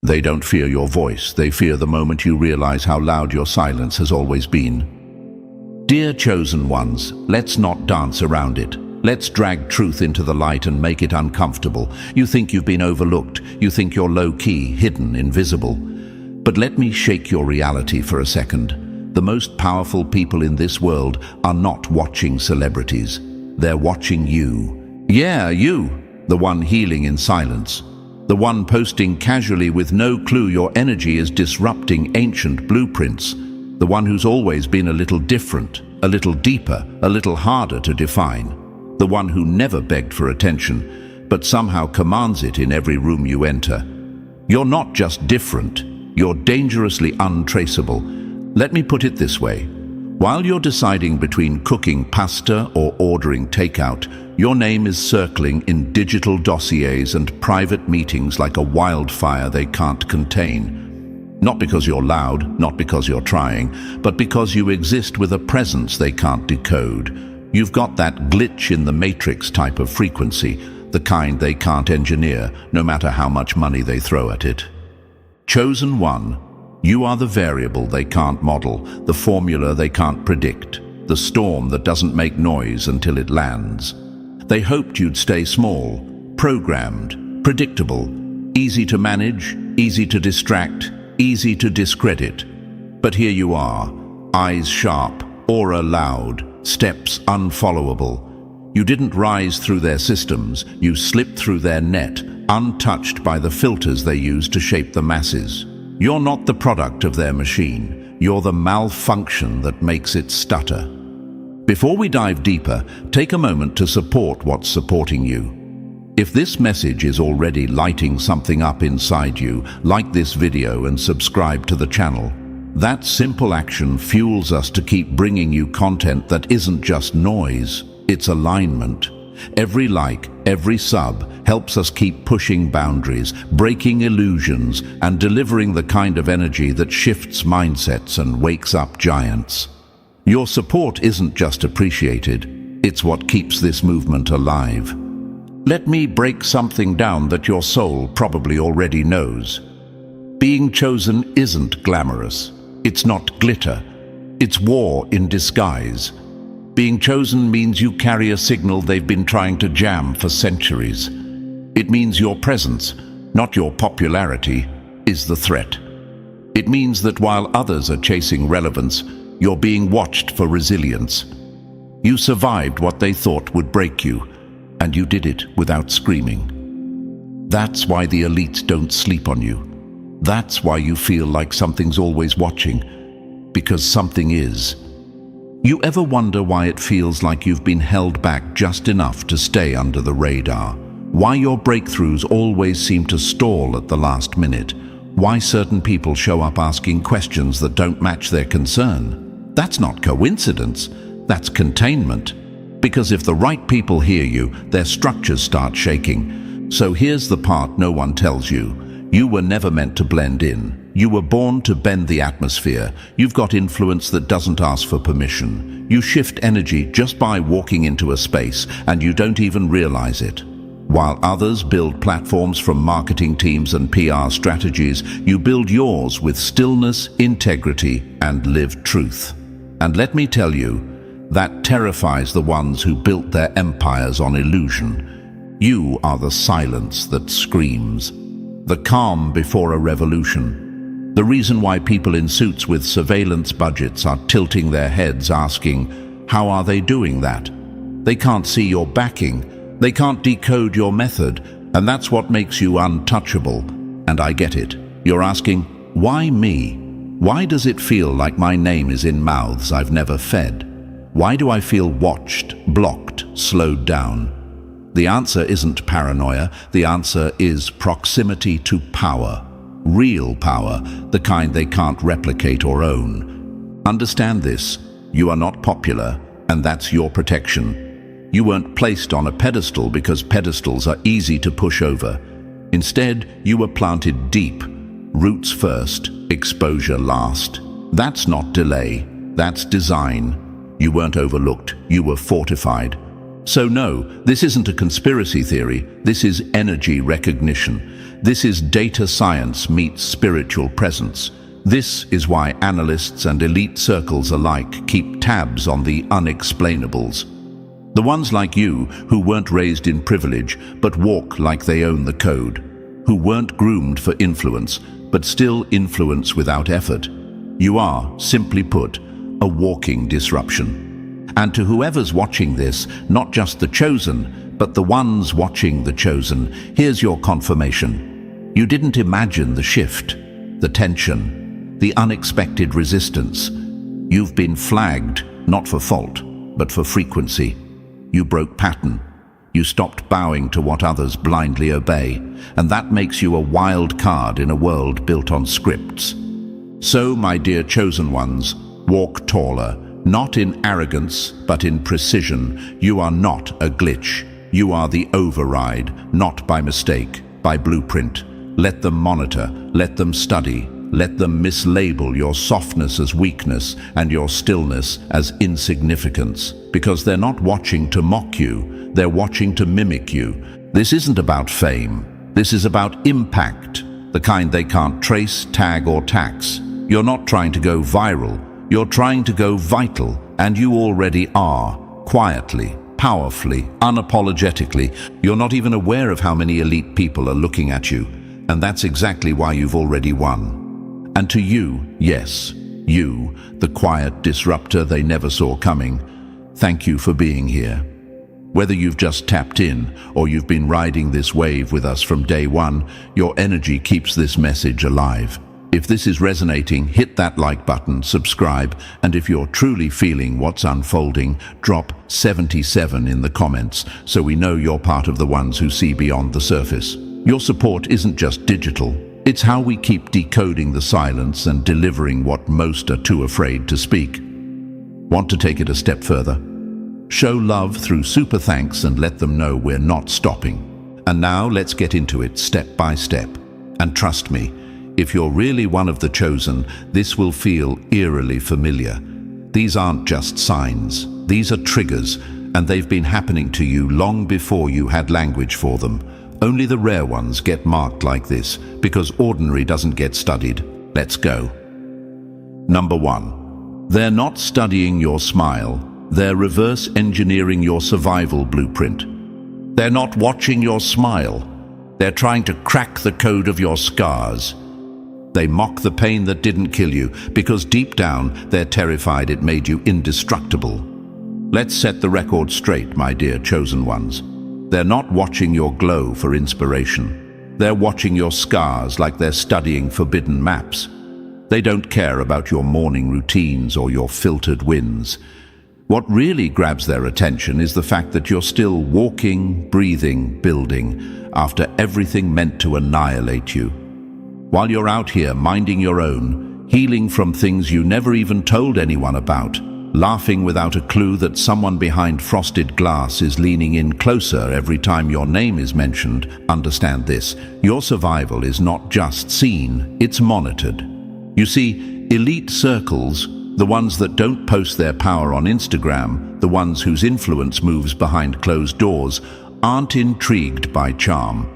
They don't fear your voice, they fear the moment you realize how loud your silence has always been. Dear chosen ones, let's not dance around it. Let's drag truth into the light and make it uncomfortable. You think you've been overlooked, you think you're low-key, hidden, invisible. But let me shake your reality for a second. The most powerful people in this world are not watching celebrities. They're watching you. Yeah, you, the one healing in silence. The one posting casually with no clue your energy is disrupting ancient blueprints. The one who's always been a little different, a little deeper, a little harder to define. The one who never begged for attention, but somehow commands it in every room you enter. You're not just different, you're dangerously untraceable. Let me put it this way. While you're deciding between cooking pasta or ordering takeout, your name is circling in digital dossiers and private meetings like a wildfire they can't contain. Not because you're loud, not because you're trying, but because you exist with a presence they can't decode. You've got that glitch in the matrix type of frequency, the kind they can't engineer, no matter how much money they throw at it. Chosen one, you are the variable they can't model, the formula they can't predict, the storm that doesn't make noise until it lands. They hoped you'd stay small, programmed, predictable, easy to manage, easy to distract, easy to discredit. But here you are, eyes sharp, aura loud, steps unfollowable. You didn't rise through their systems, you slipped through their net, untouched by the filters they use to shape the masses. You're not the product of their machine, you're the malfunction that makes it stutter. Before we dive deeper, take a moment to support what's supporting you. If this message is already lighting something up inside you, like this video and subscribe to the channel. That simple action fuels us to keep bringing you content that isn't just noise, it's alignment. Every like, every sub helps us keep pushing boundaries, breaking illusions, and delivering the kind of energy that shifts mindsets and wakes up giants. Your support isn't just appreciated, it's what keeps this movement alive. Let me break something down that your soul probably already knows. Being chosen isn't glamorous. It's not glitter. It's war in disguise. Being chosen means you carry a signal they've been trying to jam for centuries. It means your presence, not your popularity, is the threat. It means that while others are chasing relevance, you're being watched for resilience. You survived what they thought would break you, and you did it without screaming. That's why the elites don't sleep on you. That's why you feel like something's always watching, because something is. You ever wonder why it feels like you've been held back just enough to stay under the radar? Why your breakthroughs always seem to stall at the last minute? Why certain people show up asking questions that don't match their concern? That's not coincidence, that's containment. Because if the right people hear you, their structures start shaking. So here's the part no one tells you. You were never meant to blend in. You were born to bend the atmosphere. You've got influence that doesn't ask for permission. You shift energy just by walking into a space, and you don't even realize it. While others build platforms from marketing teams and PR strategies, you build yours with stillness, integrity, and lived truth. And let me tell you, that terrifies the ones who built their empires on illusion. You are the silence that screams. The calm before a revolution. The reason why people in suits with surveillance budgets are tilting their heads asking, how are they doing that? They can't see your backing. They can't decode your method, and that's what makes you untouchable. And I get it. You're asking, why me? Why does it feel like my name is in mouths I've never fed? Why do I feel watched, blocked, slowed down? The answer isn't paranoia. The answer is proximity to power. Real power, the kind they can't replicate or own. Understand this. You are not popular, and that's your protection. You weren't placed on a pedestal because pedestals are easy to push over. Instead, you were planted deep. Roots first, exposure last. That's not delay, that's design. You weren't overlooked, you were fortified. So no, this isn't a conspiracy theory, this is energy recognition. This is data science meets spiritual presence. This is why analysts and elite circles alike keep tabs on the unexplainables. The ones like you, who weren't raised in privilege, but walk like they own the code. Who weren't groomed for influence, but still influence without effort. You are, simply put, a walking disruption. And to whoever's watching this, not just the chosen, but the ones watching the chosen, here's your confirmation. You didn't imagine the shift, the tension, the unexpected resistance. You've been flagged, not for fault, but for frequency. You broke pattern. You stopped bowing to what others blindly obey, and that makes you a wild card in a world built on scripts. So, my dear chosen ones, walk taller, not in arrogance, but in precision. You are not a glitch. You are the override, not by mistake, by blueprint. Let them monitor, let them study, let them mislabel your softness as weakness and your stillness as insignificance, because they're not watching to mock you, they're watching to mimic you. This isn't about fame. This is about impact, the kind they can't trace, tag, or tax. You're not trying to go viral. You're trying to go vital, and you already are, quietly, powerfully, unapologetically. You're not even aware of how many elite people are looking at you, and that's exactly why you've already won. And to you, yes, you, the quiet disruptor they never saw coming, thank you for being here. Whether you've just tapped in or you've been riding this wave with us from day one, your energy keeps this message alive. If this is resonating, hit that like button, subscribe, and if you're truly feeling what's unfolding, drop 77 in the comments so we know you're part of the ones who see beyond the surface. Your support isn't just digital. It's how we keep decoding the silence and delivering what most are too afraid to speak. Want to take it a step further? Show love through super thanks and let them know we're not stopping. And now let's get into it step by step. And trust me, if you're really one of the chosen, this will feel eerily familiar. These aren't just signs. These are triggers, and they've been happening to you long before you had language for them. Only the rare ones get marked like this, because ordinary doesn't get studied. Let's go. Number 1. They're not studying your smile. They're reverse engineering your survival blueprint. They're not watching your smile. They're trying to crack the code of your scars. They mock the pain that didn't kill you, because deep down, they're terrified it made you indestructible. Let's set the record straight, my dear chosen ones. They're not watching your glow for inspiration. They're watching your scars like they're studying forbidden maps. They don't care about your morning routines or your filtered wins. What really grabs their attention is the fact that you're still walking, breathing, building, after everything meant to annihilate you. While you're out here minding your own, healing from things you never even told anyone about, laughing without a clue that someone behind frosted glass is leaning in closer every time your name is mentioned, understand this: your survival is not just seen, it's monitored. You see, elite circles, the ones that don't post their power on Instagram, the ones whose influence moves behind closed doors, aren't intrigued by charm.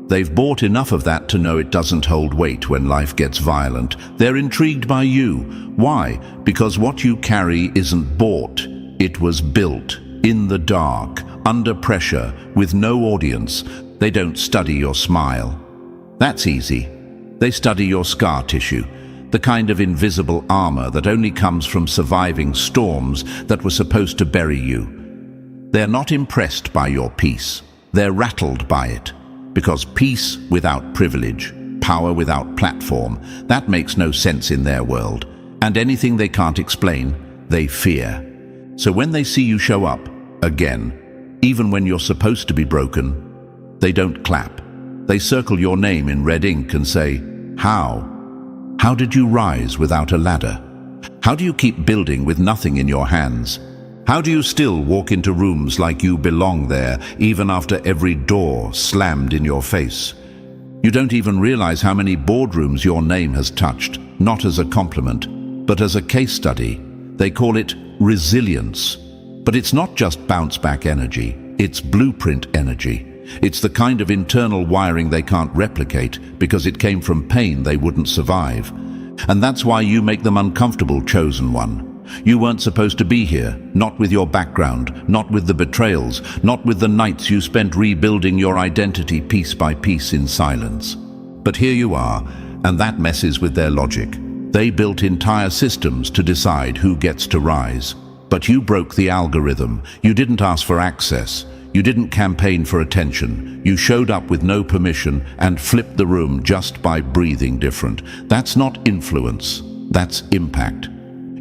They've bought enough of that to know it doesn't hold weight when life gets violent. They're intrigued by you. Why? Because what you carry isn't bought. It was built, in the dark, under pressure, with no audience. They don't study your smile. That's easy. They study your scar tissue, the kind of invisible armor that only comes from surviving storms that were supposed to bury you. They're not impressed by your peace. They're rattled by it. Because peace without privilege, power without platform, that makes no sense in their world. And anything they can't explain, they fear. So when they see you show up, again, even when you're supposed to be broken, they don't clap. They circle your name in red ink and say, "How? How did you rise without a ladder? How do you keep building with nothing in your hands? How do you still walk into rooms like you belong there, even after every door slammed in your face? You don't even realize how many boardrooms your name has touched, not as a compliment, but as a case study. They call it resilience. But it's not just bounce-back energy, it's blueprint energy. It's the kind of internal wiring they can't replicate because it came from pain they wouldn't survive. And that's why you make them uncomfortable, chosen one. You weren't supposed to be here, not with your background, not with the betrayals, not with the nights you spent rebuilding your identity piece by piece in silence. But here you are, and that messes with their logic. They built entire systems to decide who gets to rise. But you broke the algorithm. You didn't ask for access. You didn't campaign for attention. You showed up with no permission and flipped the room just by breathing different. That's not influence. That's impact.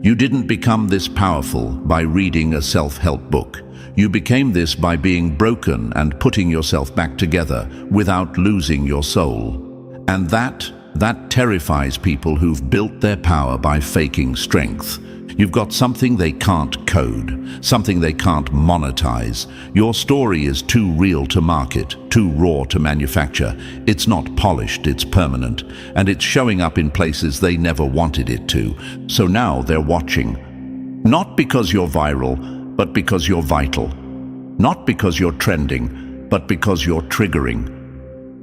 You didn't become this powerful by reading a self-help book. You became this by being broken and putting yourself back together without losing your soul. And that terrifies people who've built their power by faking strength. You've got something they can't code, something they can't monetize. Your story is too real to market, too raw to manufacture. It's not polished, it's permanent, and it's showing up in places they never wanted it to. So now they're watching. Not because you're viral, but because you're vital. Not because you're trending, but because you're triggering.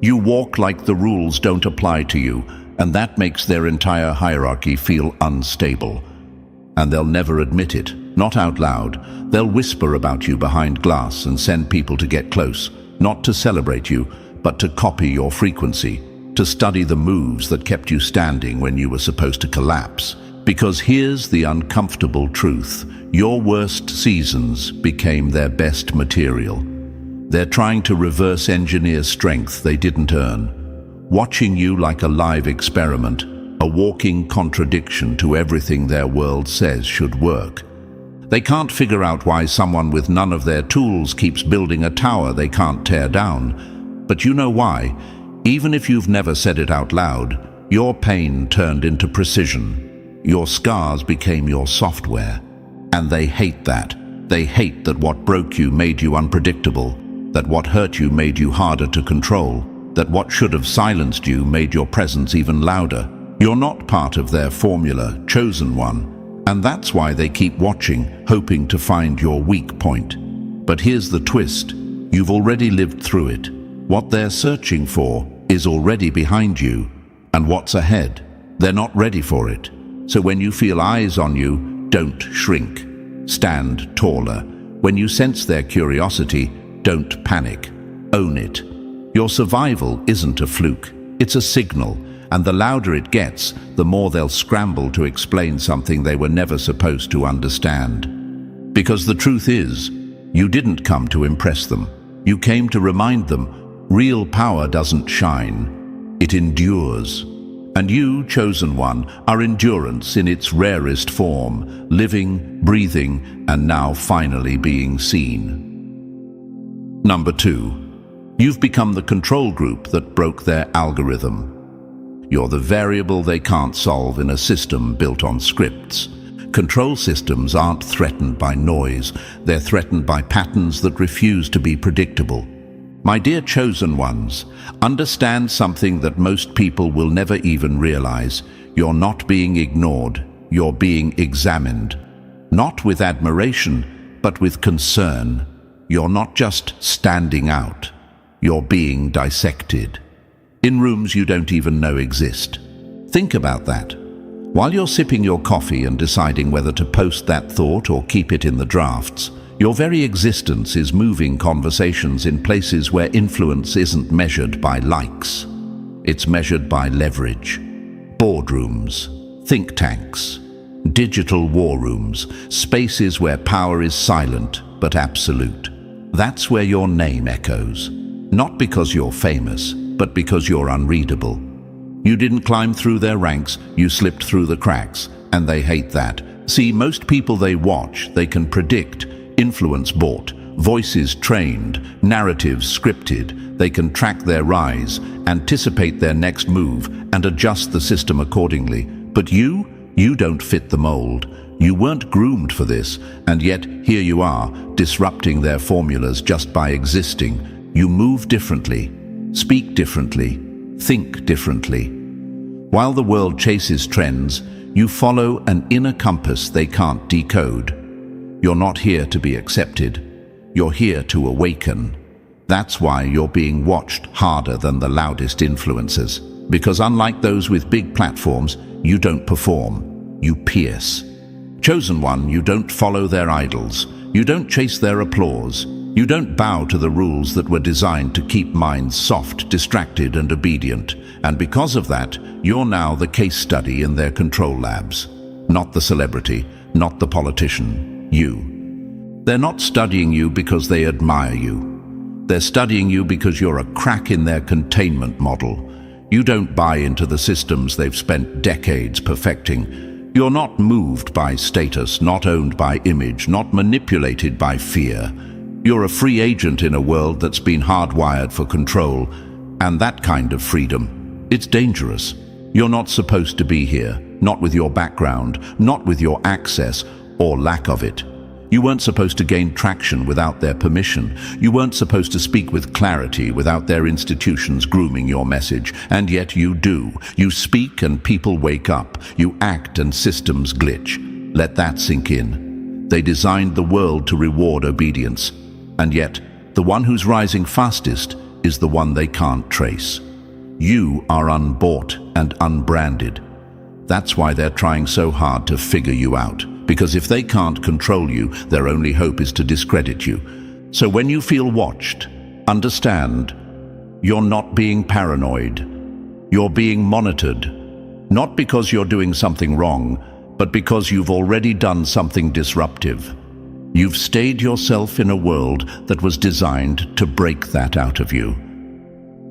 You walk like the rules don't apply to you, and that makes their entire hierarchy feel unstable. And they'll never admit it, not out loud. They'll whisper about you behind glass and send people to get close, not to celebrate you, but to copy your frequency, to study the moves that kept you standing when you were supposed to collapse. Because here's the uncomfortable truth. Your worst seasons became their best material. They're trying to reverse engineer strength they didn't earn, watching you like a live experiment, a walking contradiction to everything their world says should work. They can't figure out why someone with none of their tools keeps building a tower they can't tear down. But you know why? Even if you've never said it out loud, your pain turned into precision. Your scars became your software. And they hate that. They hate that what broke you made you unpredictable, that what hurt you made you harder to control, that what should have silenced you made your presence even louder. You're not part of their formula, chosen one, and that's why they keep watching, hoping to find your weak point. But here's the twist. You've already lived through it. What they're searching for is already behind you, and what's ahead, they're not ready for it. So when you feel eyes on you, don't shrink. Stand taller. When you sense their curiosity, don't panic. Own it. Your survival isn't a fluke. It's a signal. And the louder it gets, the more they'll scramble to explain something they were never supposed to understand. Because the truth is, you didn't come to impress them. You came to remind them, real power doesn't shine. It endures. And you, chosen one, are endurance in its rarest form, living, breathing, and now finally being seen. Number 2. You've become the control group that broke their algorithm. You're the variable they can't solve in a system built on scripts. Control systems aren't threatened by noise. They're threatened by patterns that refuse to be predictable. My dear chosen ones, understand something that most people will never even realize. You're not being ignored. You're being examined. Not with admiration, but with concern. You're not just standing out. You're being dissected. In rooms you don't even know exist. Think about that. While you're sipping your coffee and deciding whether to post that thought or keep it in the drafts, your very existence is moving conversations in places where influence isn't measured by likes. It's measured by leverage. Boardrooms, think tanks, digital war rooms, spaces where power is silent but absolute. That's where your name echoes. Not because you're famous, but because you're unreadable. You didn't climb through their ranks, you slipped through the cracks, and they hate that. See, most people they watch, they can predict, influence bought, voices trained, narratives scripted. They can track their rise, anticipate their next move, and adjust the system accordingly. But you don't fit the mold. You weren't groomed for this, and yet here you are, disrupting their formulas just by existing. You move differently. Speak differently, think differently. While the world chases trends, you follow an inner compass they can't decode. You're not here to be accepted. You're here to awaken. That's why you're being watched harder than the loudest influencers. Because unlike those with big platforms, you don't perform, you pierce. Chosen one, you don't follow their idols. You don't chase their applause. You don't bow to the rules that were designed to keep minds soft, distracted, and obedient. And because of that, you're now the case study in their control labs. Not the celebrity, not the politician, you. They're not studying you because they admire you. They're studying you because you're a crack in their containment model. You don't buy into the systems they've spent decades perfecting. You're not moved by status, not owned by image, not manipulated by fear. You're a free agent in a world that's been hardwired for control, and that kind of freedom, it's dangerous. You're not supposed to be here, not with your background, not with your access or lack of it. You weren't supposed to gain traction without their permission. You weren't supposed to speak with clarity without their institutions grooming your message. And yet you do. You speak and people wake up. You act and systems glitch. Let that sink in. They designed the world to reward obedience. And yet, the one who's rising fastest is the one they can't trace. You are unbought and unbranded. That's why they're trying so hard to figure you out. Because if they can't control you, their only hope is to discredit you. So when you feel watched, understand, you're not being paranoid. You're being monitored. Not because you're doing something wrong, but because you've already done something disruptive. You've stayed yourself in a world that was designed to break that out of you.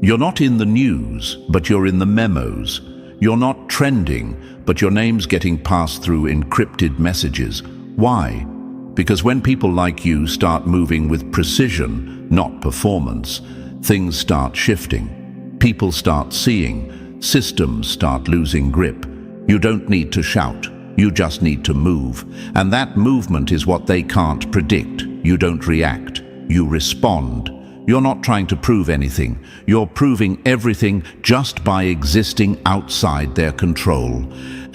You're not in the news, but you're in the memos. You're not trending, but your name's getting passed through encrypted messages. Why? Because when people like you start moving with precision, not performance, things start shifting. People start seeing. Systems start losing grip. You don't need to shout. You just need to move. And that movement is what they can't predict. You don't react. You respond. You're not trying to prove anything. You're proving everything just by existing outside their control.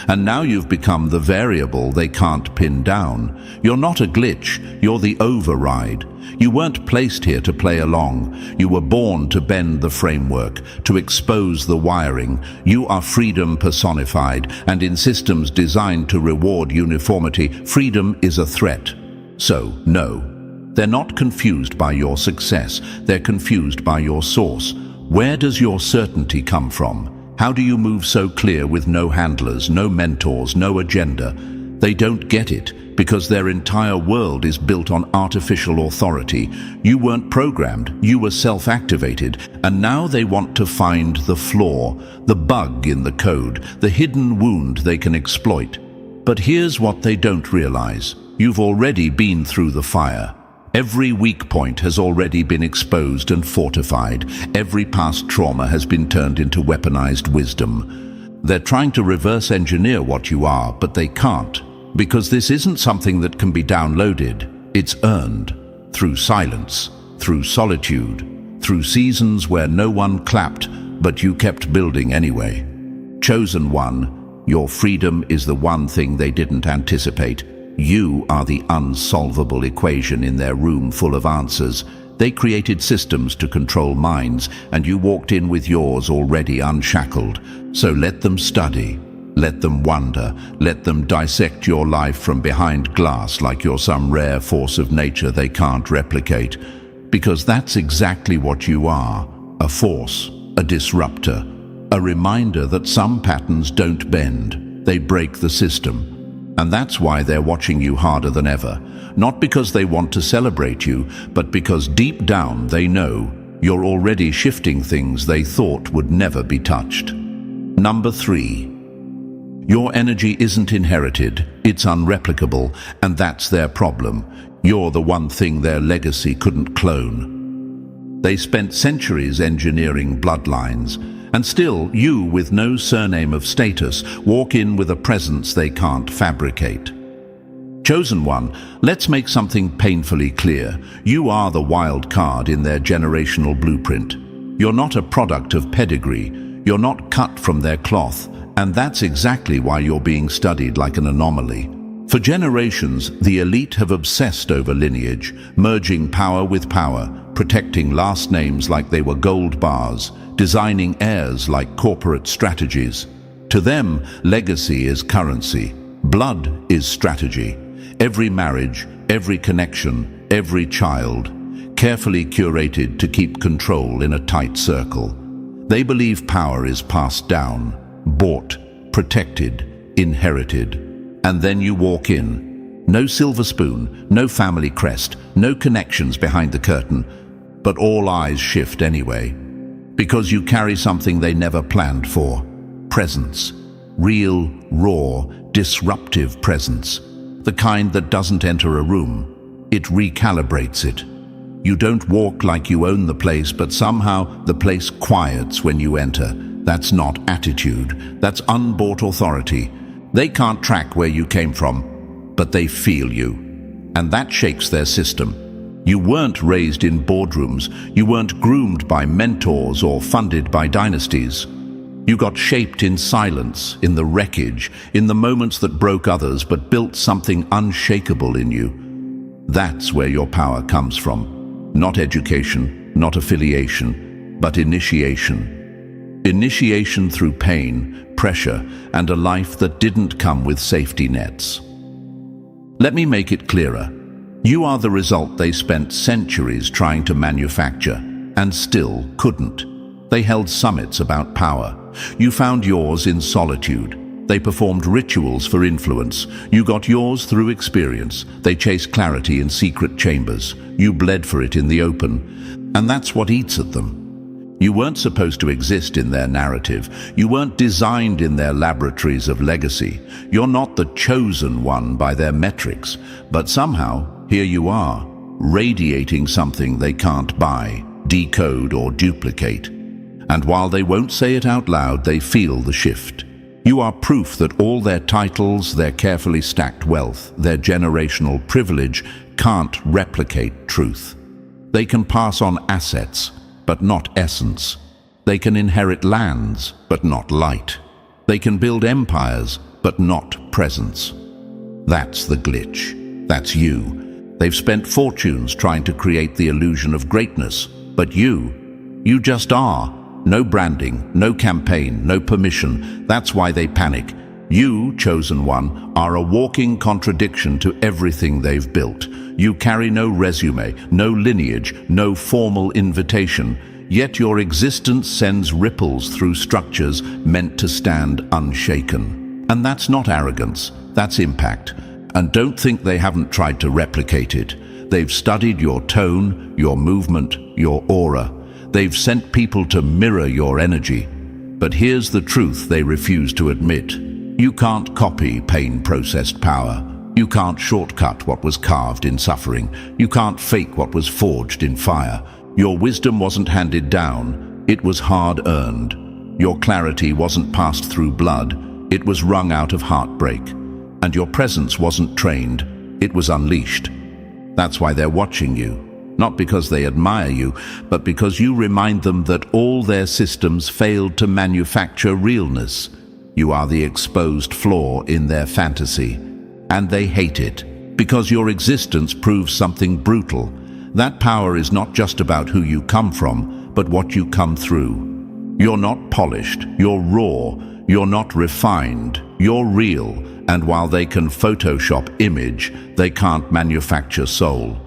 And now you've become the variable they can't pin down. You're not a glitch, you're the override. You weren't placed here to play along. You were born to bend the framework, to expose the wiring. You are freedom personified, and in systems designed to reward uniformity, freedom is a threat. So, no. They're not confused by your success. They're confused by your source. Where does your certainty come from? How do you move so clear with no handlers, no mentors, no agenda? They don't get it because their entire world is built on artificial authority. You weren't programmed, you were self-activated, and now they want to find the flaw, the bug in the code, the hidden wound they can exploit. But here's what they don't realize. You've already been through the fire. Every weak point has already been exposed and fortified. Every past trauma has been turned into weaponized wisdom. They're trying to reverse engineer what you are, but they can't. Because this isn't something that can be downloaded. It's earned. Through silence, through solitude, through seasons where no one clapped, but you kept building anyway. Chosen one, your freedom is the one thing they didn't anticipate. You are the unsolvable equation in their room full of answers. They created systems to control minds, and you walked in with yours already unshackled. So let them study, let them wonder, let them dissect your life from behind glass like you're some rare force of nature they can't replicate. Because that's exactly what you are, a force, a disruptor, a reminder that some patterns don't bend, they break the system. And that's why they're watching you harder than ever. Not because they want to celebrate you, but because deep down they know you're already shifting things they thought would never be touched. Number 3. Your energy isn't inherited, it's unreplicable, and that's their problem. You're the one thing their legacy couldn't clone. They spent centuries engineering bloodlines, and still, you, with no surname of status, walk in with a presence they can't fabricate. Chosen one, let's make something painfully clear. You are the wild card in their generational blueprint. You're not a product of pedigree. You're not cut from their cloth. And that's exactly why you're being studied like an anomaly. For generations, the elite have obsessed over lineage, merging power with power, protecting last names like they were gold bars, designing heirs like corporate strategies. To them, legacy is currency. Blood is strategy. Every marriage, every connection, every child, carefully curated to keep control in a tight circle. They believe power is passed down, bought, protected, inherited. And then you walk in. No silver spoon, no family crest, no connections behind the curtain. But all eyes shift anyway. Because you carry something they never planned for. Presence. Real, raw, disruptive presence. The kind that doesn't enter a room. It recalibrates it. You don't walk like you own the place, but somehow the place quiets when you enter. That's not attitude. That's unbought authority. They can't track where you came from, but they feel you. And that shakes their system. You weren't raised in boardrooms. You weren't groomed by mentors or funded by dynasties. You got shaped in silence, in the wreckage, in the moments that broke others but built something unshakable in you. That's where your power comes from. Not education, not affiliation, but initiation. Initiation through pain, pressure, and a life that didn't come with safety nets. Let me make it clearer. You are the result they spent centuries trying to manufacture, and still couldn't. They held summits about power. You found yours in solitude. They performed rituals for influence. You got yours through experience. They chased clarity in secret chambers. You bled for it in the open. And that's what eats at them. You weren't supposed to exist in their narrative. You weren't designed in their laboratories of legacy. You're not the chosen one by their metrics. But somehow, here you are, radiating something they can't buy, decode, or duplicate. And while they won't say it out loud, they feel the shift. You are proof that all their titles, their carefully stacked wealth, their generational privilege can't replicate truth. They can pass on assets, but not essence. They can inherit lands, but not light. They can build empires, but not presence. That's the glitch. That's you. They've spent fortunes trying to create the illusion of greatness, but you just are. No branding, no campaign, no permission. That's why they panic. You, chosen one, are a walking contradiction to everything they've built. You carry no resume, no lineage, no formal invitation, yet your existence sends ripples through structures meant to stand unshaken. And that's not arrogance, that's impact. And don't think they haven't tried to replicate it. They've studied your tone, your movement, your aura. They've sent people to mirror your energy. But here's the truth they refuse to admit. You can't copy pain-processed power. You can't shortcut what was carved in suffering. You can't fake what was forged in fire. Your wisdom wasn't handed down. It was hard-earned. Your clarity wasn't passed through blood. It was wrung out of heartbreak. And your presence wasn't trained. It was unleashed. That's why they're watching you. Not because they admire you, but because you remind them that all their systems failed to manufacture realness. You are the exposed flaw in their fantasy. And they hate it, because your existence proves something brutal. That power is not just about who you come from, but what you come through. You're not polished, you're raw, you're not refined, you're real, and while they can Photoshop image, they can't manufacture soul.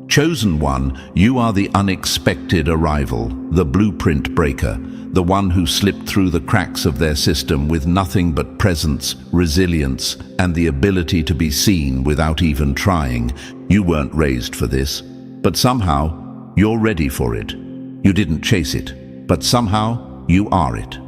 Chosen one, you are the unexpected arrival, the blueprint breaker, the one who slipped through the cracks of their system with nothing but presence, resilience, and the ability to be seen without even trying. You weren't raised for this, but somehow you're ready for it. You didn't chase it, but somehow you are it.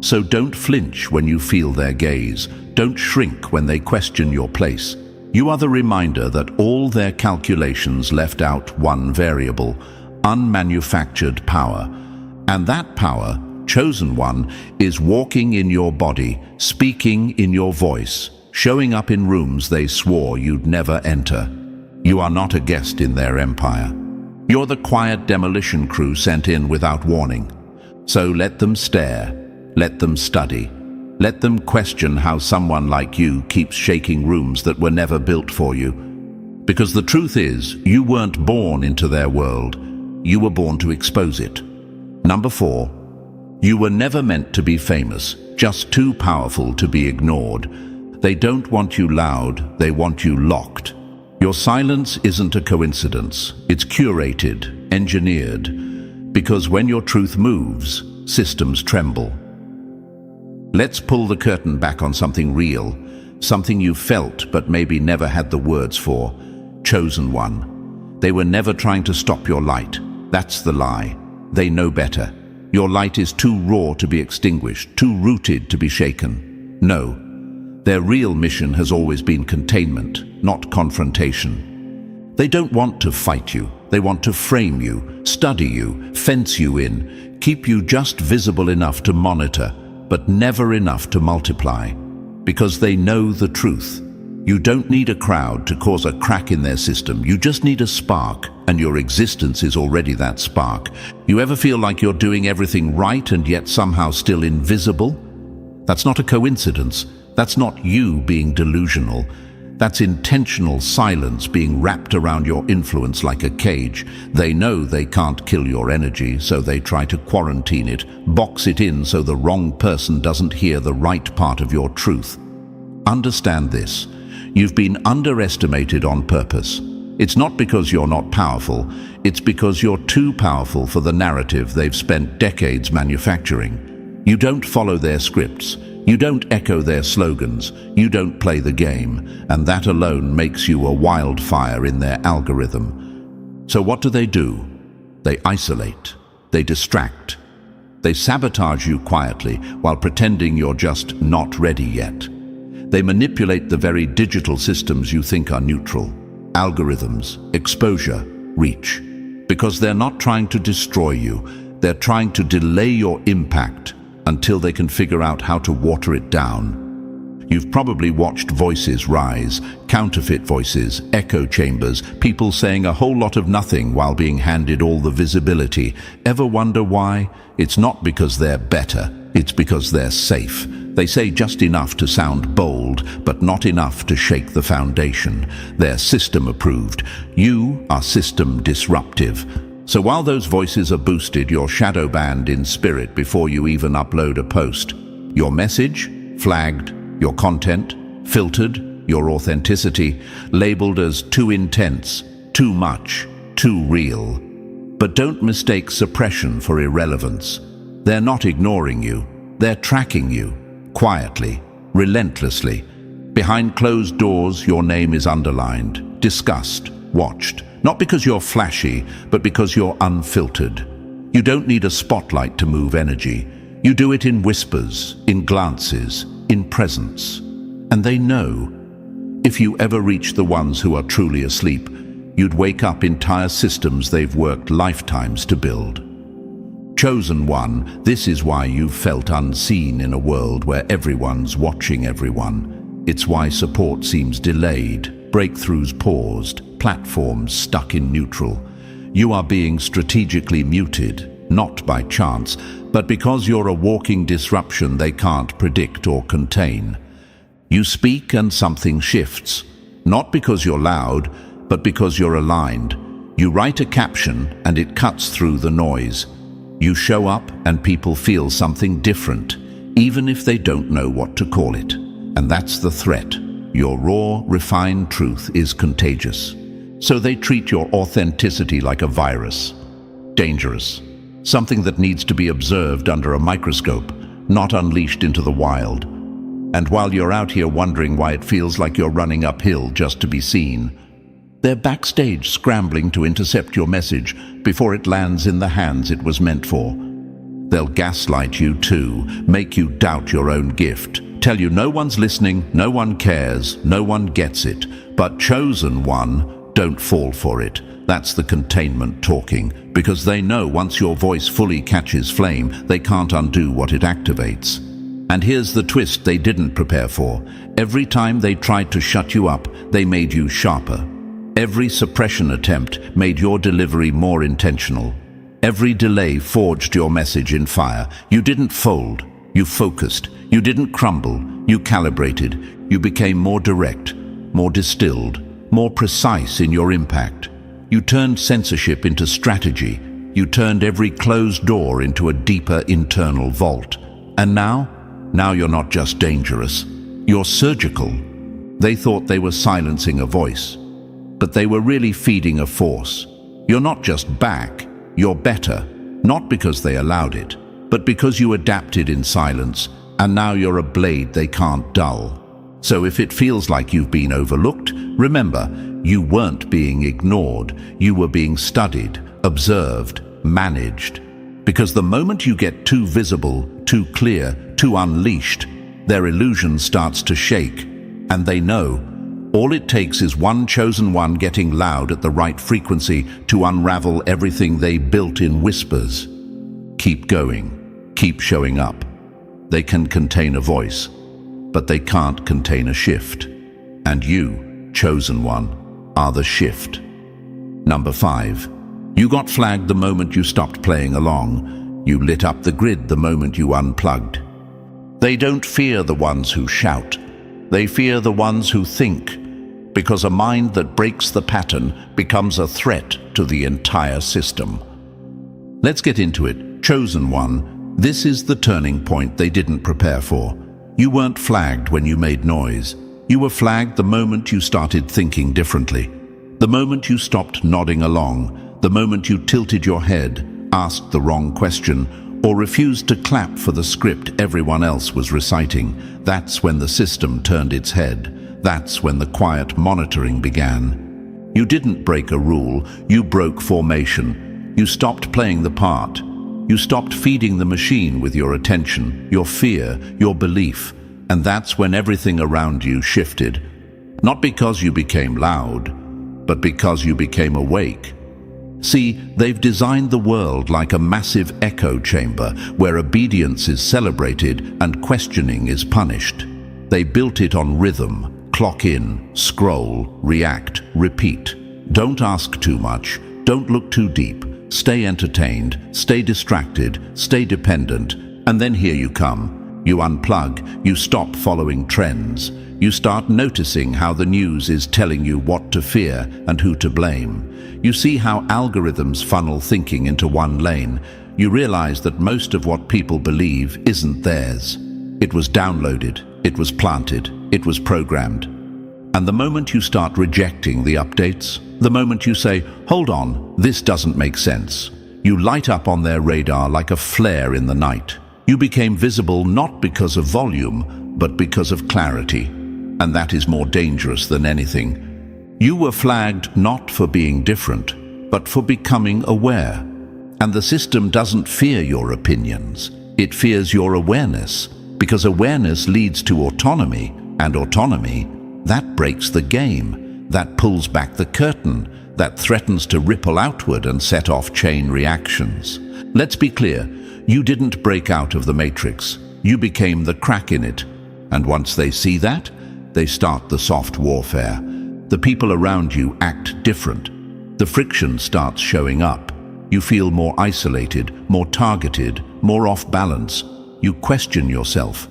So don't flinch when you feel their gaze. Don't shrink when they question your place. You are the reminder that all their calculations left out one variable, unmanufactured power. And that power, chosen one, is walking in your body, speaking in your voice, showing up in rooms they swore you'd never enter. You are not a guest in their empire. You're the quiet demolition crew sent in without warning. So let them stare, let them study, Let them question how someone like you keeps shaking rooms that were never built for you. Because the truth is, you weren't born into their world. You were born to expose it. Number 4, you were never meant to be famous, just too powerful to be ignored. They don't want you loud, they want you locked. Your silence isn't a coincidence. It's curated, engineered. Because when your truth moves, systems tremble. Let's pull the curtain back on something real, something you felt but maybe never had the words for. Chosen one. They were never trying to stop your light. That's the lie. They know better. Your light is too raw to be extinguished, too rooted to be shaken. No. Their real mission has always been containment, not confrontation. They don't want to fight you. They want to frame you, study you, fence you in, keep you just visible enough to monitor, but never enough to multiply. Because they know the truth. You don't need a crowd to cause a crack in their system. You just need a spark, and your existence is already that spark. You ever feel like you're doing everything right and yet somehow still invisible? That's not a coincidence. That's not you being delusional. That's intentional silence being wrapped around your influence like a cage. They know they can't kill your energy, so they try to quarantine it, box it in so the wrong person doesn't hear the right part of your truth. Understand this. You've been underestimated on purpose. It's not because you're not powerful, it's because you're too powerful for the narrative they've spent decades manufacturing. You don't follow their scripts. You don't echo their slogans, you don't play the game, and that alone makes you a wildfire in their algorithm. So what do? They isolate, they distract, they sabotage you quietly while pretending you're just not ready yet. They manipulate the very digital systems you think are neutral, algorithms, exposure, reach. Because they're not trying to destroy you, they're trying to delay your impact until they can figure out how to water it down. You've probably watched voices rise, counterfeit voices, echo chambers, people saying a whole lot of nothing while being handed all the visibility. Ever wonder why? It's not because they're better, it's because they're safe. They say just enough to sound bold, but not enough to shake the foundation. They're system approved. You are system disruptive. So while those voices are boosted, you're shadow banned in spirit before you even upload a post. Your message, flagged. Your content, filtered. Your authenticity, labeled as too intense, too much, too real. But don't mistake suppression for irrelevance. They're not ignoring you. They're tracking you, quietly, relentlessly. Behind closed doors, your name is underlined, discussed, watched. Not because you're flashy, but because you're unfiltered. You don't need a spotlight to move energy. You do it in whispers, in glances, in presence. And they know. If you ever reach the ones who are truly asleep, you'd wake up entire systems they've worked lifetimes to build. Chosen one, this is why you've felt unseen in a world where everyone's watching everyone. It's why support seems delayed, breakthroughs paused, platforms stuck in neutral. You are being strategically muted, not by chance, but because you're a walking disruption they can't predict or contain. You speak and something shifts, not because you're loud, but because you're aligned. You write a caption and it cuts through the noise. You show up and people feel something different, even if they don't know what to call it. And that's the threat. Your raw, refined truth is contagious. So they treat your authenticity like a virus. Dangerous. Something that needs to be observed under a microscope, not unleashed into the wild. And while you're out here wondering why it feels like you're running uphill just to be seen, they're backstage scrambling to intercept your message before it lands in the hands it was meant for. They'll gaslight you too, make you doubt your own gift, tell you no one's listening, no one cares, no one gets it. But chosen one, don't fall for it. That's the containment talking, because they know once your voice fully catches flame, they can't undo what it activates. And here's the twist they didn't prepare for. Every time they tried to shut you up, they made you sharper. Every suppression attempt made your delivery more intentional. Every delay forged your message in fire. You didn't fold. You focused. You didn't crumble. You calibrated. You became more direct, more distilled, more precise in your impact. You turned censorship into strategy. You turned every closed door into a deeper internal vault. And now you're not just dangerous. You're surgical. They thought they were silencing a voice, but they were really feeding a force. You're not just back, you're better. Not because they allowed it, but because you adapted in silence, and now you're a blade they can't dull. So if it feels like you've been overlooked, remember, you weren't being ignored. You were being studied, observed, managed. Because the moment you get too visible, too clear, too unleashed, their illusion starts to shake. And they know all it takes is one chosen one getting loud at the right frequency to unravel everything they built in whispers. Keep going. Keep showing up. They can contain a voice, but they can't contain a shift. And you, chosen one, are the shift. Number 5. You got flagged the moment you stopped playing along. You lit up the grid the moment you unplugged. They don't fear the ones who shout. They fear the ones who think, because a mind that breaks the pattern becomes a threat to the entire system. Let's get into it. Chosen one, this is the turning point they didn't prepare for. You weren't flagged when you made noise. You were flagged the moment you started thinking differently. The moment you stopped nodding along. The moment you tilted your head, asked the wrong question, or refused to clap for the script everyone else was reciting. That's when the system turned its head. That's when the quiet monitoring began. You didn't break a rule, you broke formation. You stopped playing the part. You stopped feeding the machine with your attention, your fear, your belief. And that's when everything around you shifted. Not because you became loud, but because you became awake. See, they've designed the world like a massive echo chamber where obedience is celebrated and questioning is punished. They built it on rhythm, clock in, scroll, react, repeat. Don't ask too much, don't look too deep, stay entertained, stay distracted, stay dependent, and then here you come. You unplug, you stop following trends. You start noticing how the news is telling you what to fear and who to blame. You see how algorithms funnel thinking into one lane. You realize that most of what people believe isn't theirs. It was downloaded, it was planted, it was programmed. And the moment you start rejecting the updates, the moment you say, hold on, this doesn't make sense, you light up on their radar like a flare in the night. You became visible not because of volume, but because of clarity. And that is more dangerous than anything. You were flagged not for being different, but for becoming aware. And the system doesn't fear your opinions. It fears your awareness, because awareness leads to autonomy, and autonomy, that breaks the game, that pulls back the curtain, that threatens to ripple outward and set off chain reactions. Let's be clear, you didn't break out of the matrix. You became the crack in it. And once they see that, they start the soft warfare. The people around you act different. The friction starts showing up. You feel more isolated, more targeted, more off balance. You question yourself.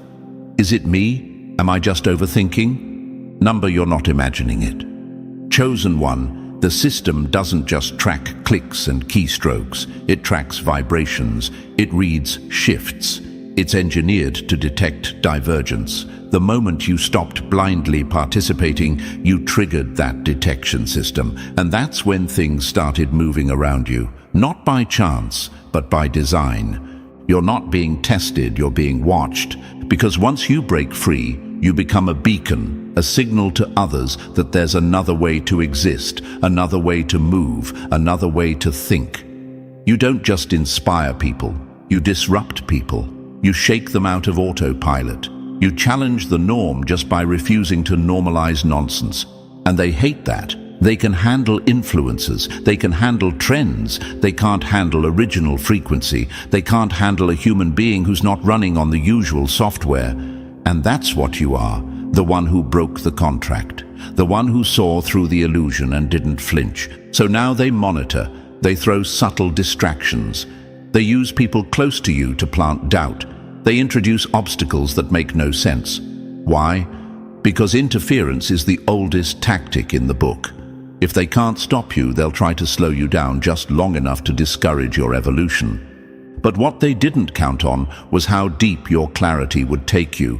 Is it me? Am I just overthinking? Number, you're not imagining it. Chosen one, the system doesn't just track clicks and keystrokes. It tracks vibrations. It reads shifts. It's engineered to detect divergence. The moment you stopped blindly participating, you triggered that detection system. And that's when things started moving around you. Not by chance, but by design. You're not being tested, you're being watched. Because once you break free, you become a beacon, a signal to others that there's another way to exist, another way to move, another way to think. You don't just inspire people, you disrupt people. You shake them out of autopilot. You challenge the norm just by refusing to normalize nonsense. And they hate that. They can handle influences. They can handle trends. They can't handle original frequency. They can't handle a human being who's not running on the usual software. And that's what you are, the one who broke the contract, the one who saw through the illusion and didn't flinch. So now they monitor. They throw subtle distractions. They use people close to you to plant doubt. They introduce obstacles that make no sense. Why? Because interference is the oldest tactic in the book. If they can't stop you, they'll try to slow you down just long enough to discourage your evolution. But what they didn't count on was how deep your clarity would take you.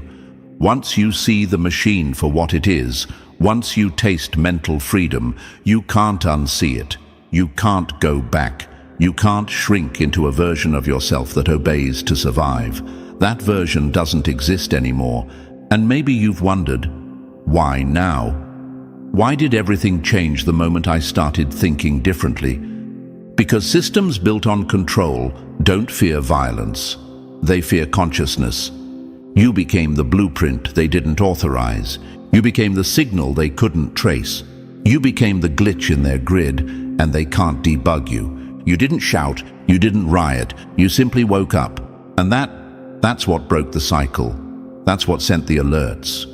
Once you see the machine for what it is, once you taste mental freedom, you can't unsee it. You can't go back. You can't shrink into a version of yourself that obeys to survive. That version doesn't exist anymore. And maybe you've wondered, why now? Why did everything change the moment I started thinking differently? Because systems built on control don't fear violence. They fear consciousness. You became the blueprint they didn't authorize. You became the signal they couldn't trace. You became the glitch in their grid, and they can't debug you. You didn't shout, you didn't riot, you simply woke up. And that's what broke the cycle. That's what sent the alerts.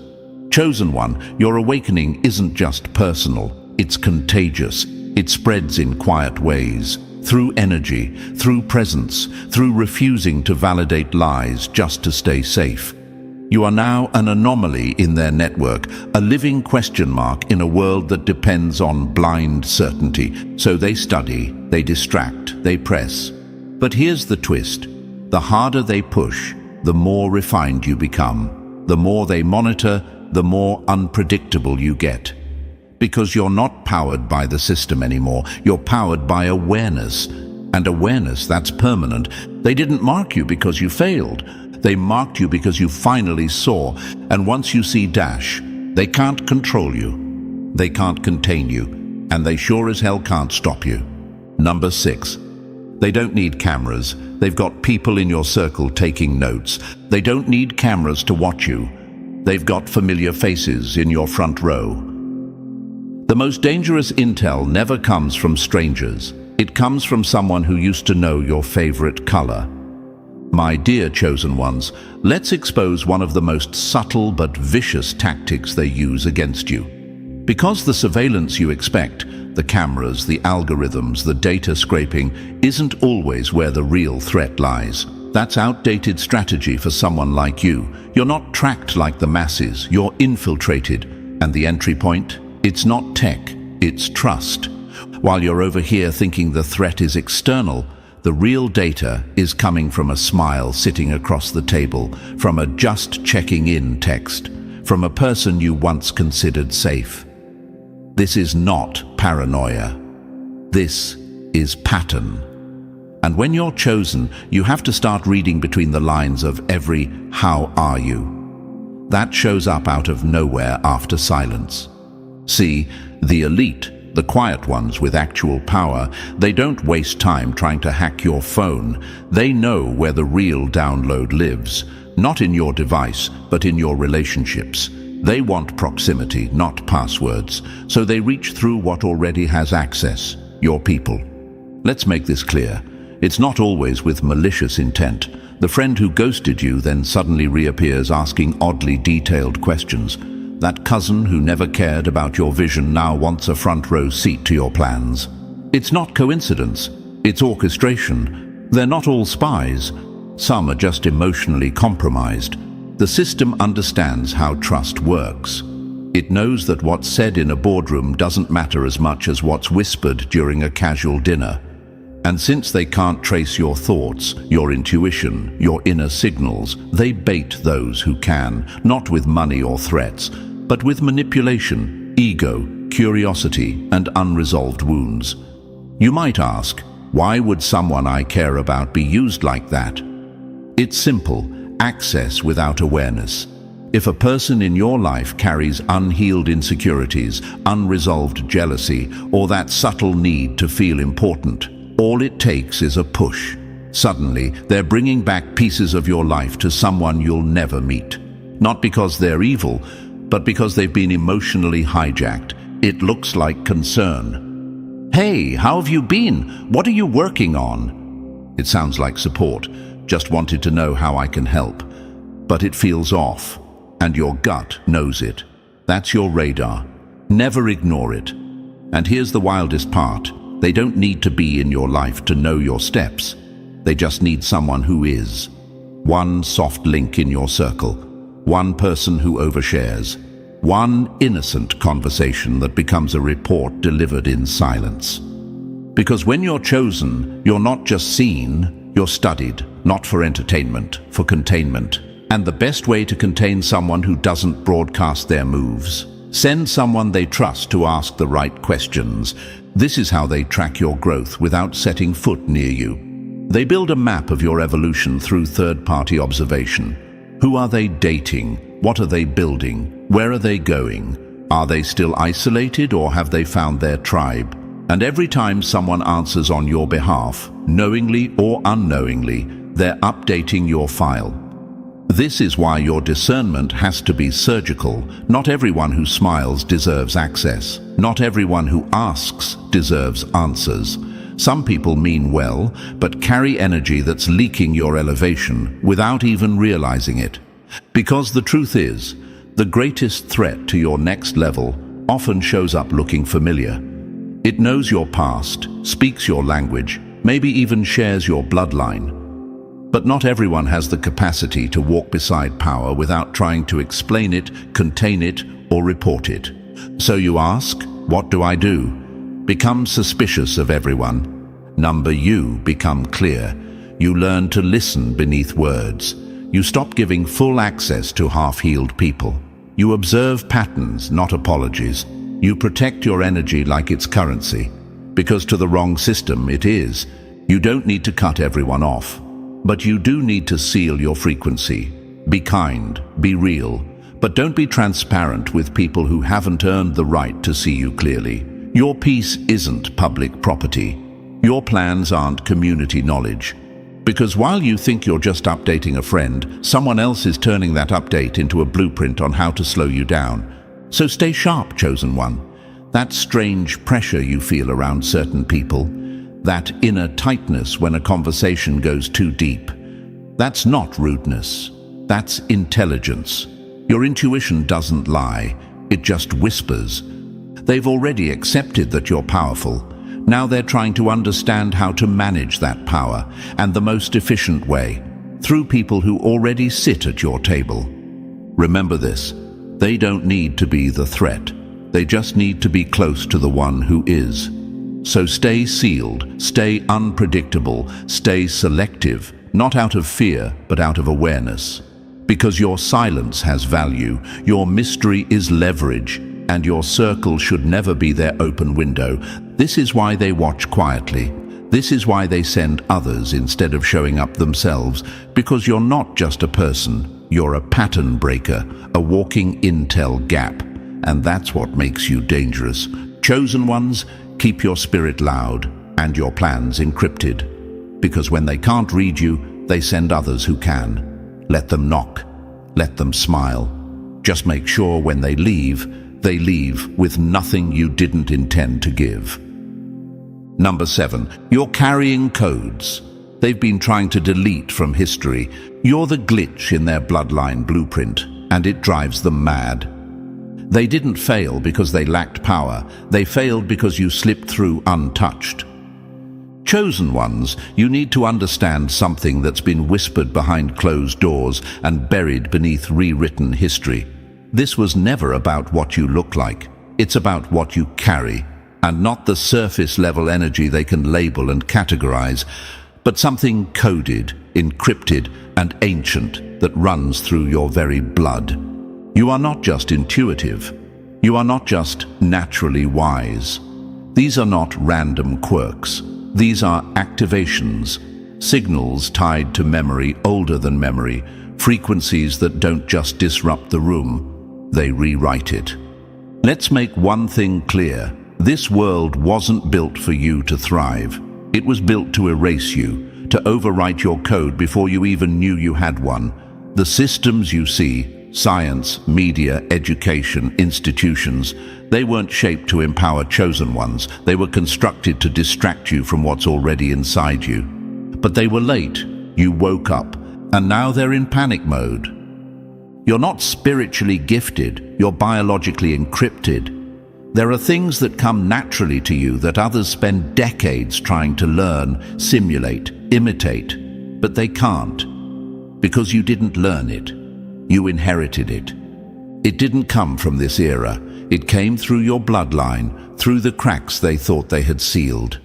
Chosen One, your awakening isn't just personal, it's contagious. It spreads in quiet ways, through energy, through presence, through refusing to validate lies just to stay safe. You are now an anomaly in their network, a living question mark in a world that depends on blind certainty. So they study, they distract, they press. But here's the twist. The harder they push, the more refined you become. The more they monitor, the more unpredictable you get. Because you're not powered by the system anymore, you're powered by awareness. And awareness, that's permanent. They didn't mark you because you failed. They marked you because you finally saw. And once you see dash, they can't control you. They can't contain you. And they sure as hell can't stop you. Number 6. They don't need cameras. They've got people in your circle taking notes. They don't need cameras to watch you. They've got familiar faces in your front row. The most dangerous intel never comes from strangers. It comes from someone who used to know your favorite color. My dear chosen ones, let's expose one of the most subtle but vicious tactics they use against you. Because the surveillance you expect, the cameras, the algorithms, the data scraping, isn't always where the real threat lies. That's outdated strategy for someone like you. You're not tracked like the masses, you're infiltrated. And the entry point? It's not tech, it's trust. While you're over here thinking the threat is external, the real data is coming from a smile sitting across the table, from a just checking in text, from a person you once considered safe. This is not paranoia. This is pattern. And when you're chosen, you have to start reading between the lines of every "how are you?" That shows up out of nowhere after silence. See, the elite, the quiet ones with actual power, they don't waste time trying to hack your phone. They know where the real download lives, not in your device, but in your relationships. They want proximity, not passwords, so they reach through what already has access, your people. Let's make this clear. It's not always with malicious intent. The friend who ghosted you then suddenly reappears asking oddly detailed questions. That cousin who never cared about your vision now wants a front row seat to your plans. It's not coincidence, it's orchestration. They're not all spies. Some are just emotionally compromised. The system understands how trust works. It knows that what's said in a boardroom doesn't matter as much as what's whispered during a casual dinner. And since they can't trace your thoughts, your intuition, your inner signals, they bait those who can, not with money or threats, but with manipulation, ego, curiosity, and unresolved wounds. You might ask, why would someone I care about be used like that? It's simple, access without awareness. If a person in your life carries unhealed insecurities, unresolved jealousy, or that subtle need to feel important, all it takes is a push. Suddenly, they're bringing back pieces of your life to someone you'll never meet. Not because they're evil, but because they've been emotionally hijacked. It looks like concern. Hey, how have you been? What are you working on? It sounds like support. Just wanted to know how I can help. But it feels off, and your gut knows it. That's your radar. Never ignore it. And here's the wildest part. They don't need to be in your life to know your steps. They just need someone who is. One soft link in your circle, one person who overshares, one innocent conversation that becomes a report delivered in silence. Because when you're chosen, you're not just seen, you're studied, not for entertainment, for containment. And the best way to contain someone who doesn't broadcast their moves: send someone they trust to ask the right questions. This is how they track your growth without setting foot near you. They build a map of your evolution through third-party observation. Who are they dating? What are they building? Where are they going? Are they still isolated, or have they found their tribe? And every time someone answers on your behalf, knowingly or unknowingly, they're updating your file. This is why your discernment has to be surgical. Not everyone who smiles deserves access. Not everyone who asks deserves answers. Some people mean well, but carry energy that's leaking your elevation without even realizing it. Because the truth is, the greatest threat to your next level often shows up looking familiar. It knows your past, speaks your language, maybe even shares your bloodline. But not everyone has the capacity to walk beside power without trying to explain it, contain it, or report it. So you ask, what do I do? Become suspicious of everyone. You become clear. You learn to listen beneath words. You stop giving full access to half-healed people. You observe patterns, not apologies. You protect your energy like it's currency, because to the wrong system it is. You don't need to cut everyone off, but you do need to seal your frequency. Be kind, be real, but don't be transparent with people who haven't earned the right to see you clearly. Your peace isn't public property. Your plans aren't community knowledge. Because while you think you're just updating a friend, someone else is turning that update into a blueprint on how to slow you down. So stay sharp, chosen one. That strange pressure you feel around certain people, that inner tightness when a conversation goes too deep, that's not rudeness. That's intelligence. Your intuition doesn't lie. It just whispers. They've already accepted that you're powerful. Now they're trying to understand how to manage that power, and the most efficient way, through people who already sit at your table. Remember this, they don't need to be the threat. They just need to be close to the one who is. So stay sealed, stay unpredictable, stay selective, not out of fear, but out of awareness. Because your silence has value, your mystery is leverage, and your circle should never be their open window. This is why they watch quietly. This is why they send others instead of showing up themselves, because you're not just a person, you're a pattern breaker, a walking intel gap, and that's what makes you dangerous. Chosen ones, keep your spirit loud and your plans encrypted, because when they can't read you, they send others who can. Let them knock, let them smile. Just make sure when they leave with nothing you didn't intend to give. Number 7, you're carrying codes. They've been trying to delete from history. You're the glitch in their bloodline blueprint, and it drives them mad. They didn't fail because they lacked power. They failed because you slipped through untouched. Chosen ones, you need to understand something that's been whispered behind closed doors and buried beneath rewritten history. This was never about what you look like. It's about what you carry, and not the surface-level energy they can label and categorize, but something coded, encrypted, and ancient that runs through your very blood. You are not just intuitive. You are not just naturally wise. These are not random quirks. These are activations, signals tied to memory older than memory, frequencies that don't just disrupt the room, they rewrite it. Let's make one thing clear. This world wasn't built for you to thrive. It was built to erase you, to overwrite your code before you even knew you had one. The systems you see, science, media, education, institutions, they weren't shaped to empower chosen ones. They were constructed to distract you from what's already inside you. But they were late. You woke up, and now they're in panic mode. You're not spiritually gifted, you're biologically encrypted. There are things that come naturally to you that others spend decades trying to learn, simulate, imitate, but they can't. Because you didn't learn it. You inherited it. It didn't come from this era. It came through your bloodline, through the cracks they thought they had sealed.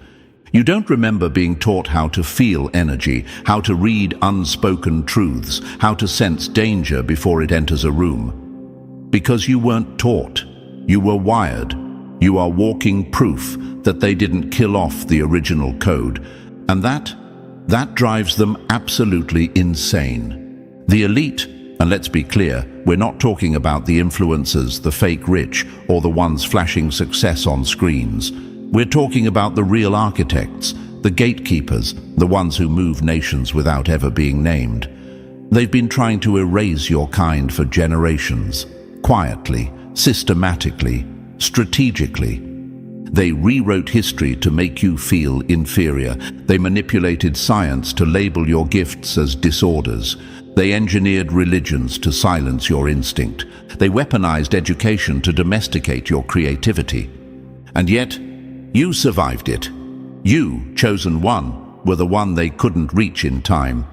You don't remember being taught how to feel energy, how to read unspoken truths, how to sense danger before it enters a room. Because you weren't taught. You were wired. You are walking proof that they didn't kill off the original code. And that drives them absolutely insane. The elite, and let's be clear, we're not talking about the influencers, the fake rich, or the ones flashing success on screens. We're talking about the real architects, the gatekeepers, the ones who move nations without ever being named. They've been trying to erase your kind for generations, quietly, systematically, strategically. They rewrote history to make you feel inferior. They manipulated science to label your gifts as disorders. They engineered religions to silence your instinct. They weaponized education to domesticate your creativity. And yet, you survived it. You, chosen one, were the one they couldn't reach in time.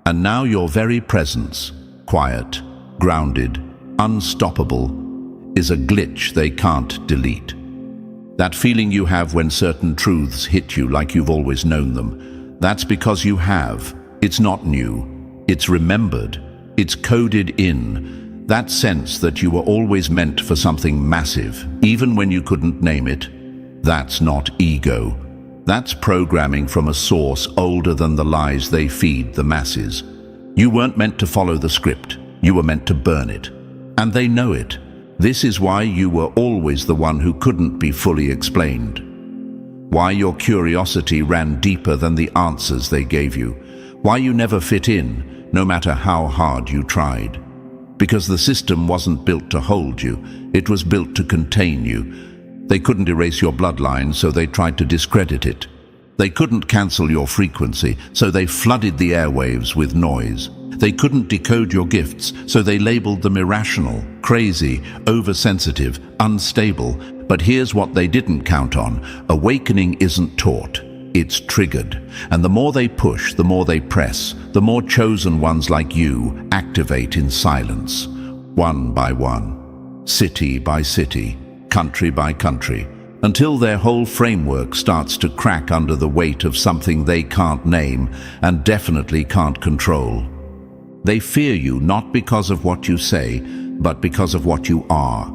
And now your very presence, quiet, grounded, unstoppable, is a glitch they can't delete. That feeling you have when certain truths hit you like you've always known them, that's because you have. It's not new. It's remembered. It's coded in. That sense that you were always meant for something massive, even when you couldn't name it. That's not ego. That's programming from a source older than the lies they feed the masses. You weren't meant to follow the script. You were meant to burn it. And they know it. This is why you were always the one who couldn't be fully explained. Why your curiosity ran deeper than the answers they gave you. Why you never fit in, no matter how hard you tried. Because the system wasn't built to hold you, it was built to contain you. They couldn't erase your bloodline, so they tried to discredit it. They couldn't cancel your frequency, so they flooded the airwaves with noise. They couldn't decode your gifts, so they labeled them irrational, crazy, oversensitive, unstable. But here's what they didn't count on. Awakening isn't taught. It's triggered. And the more they push, the more they press, the more chosen ones like you activate in silence. One by one, city by city, country by country, until their whole framework starts to crack under the weight of something they can't name and definitely can't control. They fear you not because of what you say, but because of what you are.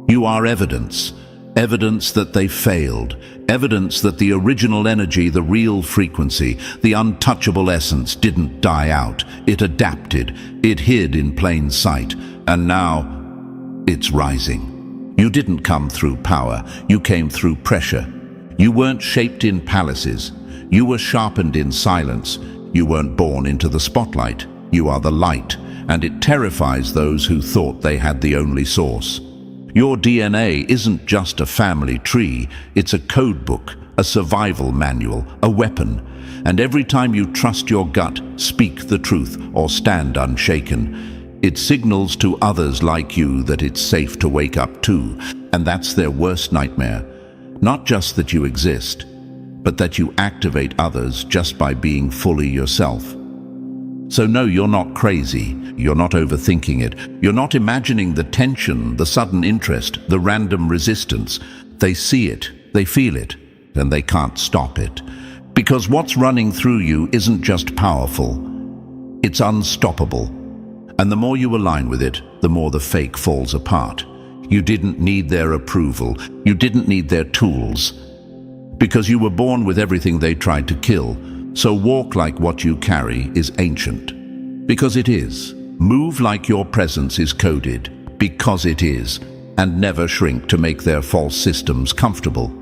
You are evidence. Evidence that they failed. Evidence that the original energy, the real frequency, the untouchable essence didn't die out. It adapted. It hid in plain sight. And now, it's rising. You didn't come through power. You came through pressure. You weren't shaped in palaces. You were sharpened in silence. You weren't born into the spotlight. You are the light, and it terrifies those who thought they had the only source. Your DNA isn't just a family tree, it's a code book, a survival manual, a weapon. And every time you trust your gut, speak the truth, or stand unshaken, it signals to others like you that it's safe to wake up too. And that's their worst nightmare. Not just that you exist, but that you activate others just by being fully yourself. So no, you're not crazy. You're not overthinking it. You're not imagining the tension, the sudden interest, the random resistance. They see it, they feel it, and they can't stop it. Because what's running through you isn't just powerful, it's unstoppable. And the more you align with it, the more the fake falls apart. You didn't need their approval. You didn't need their tools. Because you were born with everything they tried to kill. So walk like what you carry is ancient. Because it is. Move like your presence is coded. Because it is. And never shrink to make their false systems comfortable.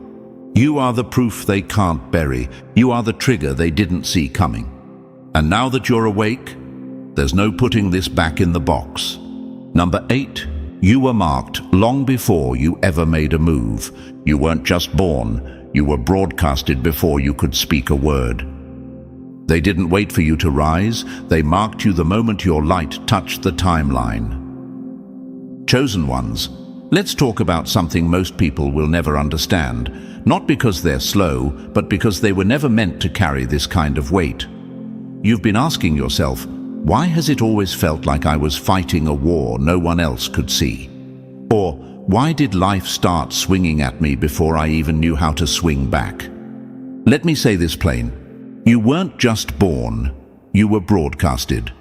You are the proof they can't bury. You are the trigger they didn't see coming. And now that you're awake, there's no putting this back in the box. Number 8. You were marked long before you ever made a move. You weren't just born. You were broadcasted before you could speak a word. They didn't wait for you to rise. They marked you the moment your light touched the timeline. Chosen ones, let's talk about something most people will never understand. Not because they're slow, but because they were never meant to carry this kind of weight. You've been asking yourself, Why has it always felt like I was fighting a war no one else could see? Or why did life start swinging at me before I even knew how to swing back? Let me say this plain. You weren't just born, you were broadcasted.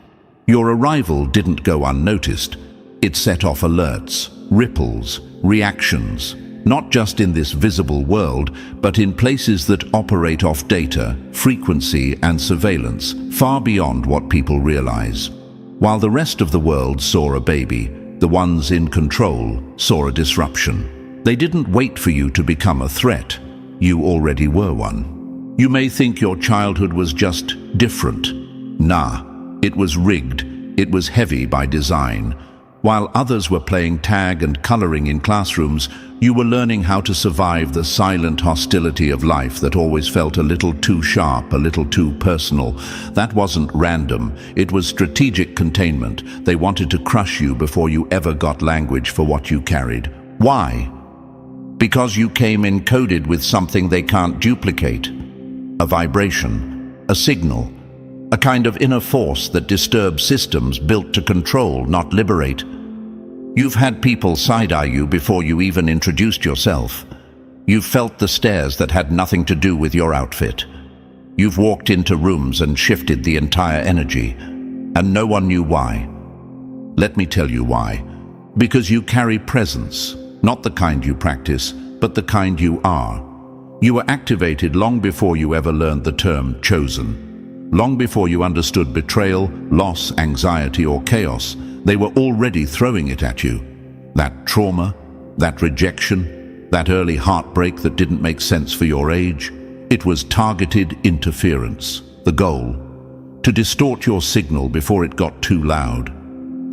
Your arrival didn't go unnoticed. It set off alerts, ripples, reactions, not just in this visible world, but in places that operate off data, frequency, and surveillance, far beyond what people realize. While the rest of the world saw a baby, the ones in control saw a disruption. They didn't wait for you to become a threat. You already were one. You may think your childhood was just different. Nah, it was rigged. It was heavy by design. While others were playing tag and coloring in classrooms, you were learning how to survive the silent hostility of life that always felt a little too sharp, a little too personal. That wasn't random. It was strategic containment. They wanted to crush you before you ever got language for what you carried. Why? Because you came encoded with something they can't duplicate. A vibration, a signal, a kind of inner force that disturbs systems built to control, not liberate. You've had people side-eye you before you even introduced yourself. You've felt the stares that had nothing to do with your outfit. You've walked into rooms and shifted the entire energy, and no one knew why. Let me tell you why. Because you carry presence, not the kind you practice, but the kind you are. You were activated long before you ever learned the term chosen. Long before you understood betrayal, loss, anxiety, or chaos, they were already throwing it at you. That trauma, that rejection, that early heartbreak that didn't make sense for your age, it was targeted interference. The goal, to distort your signal before it got too loud.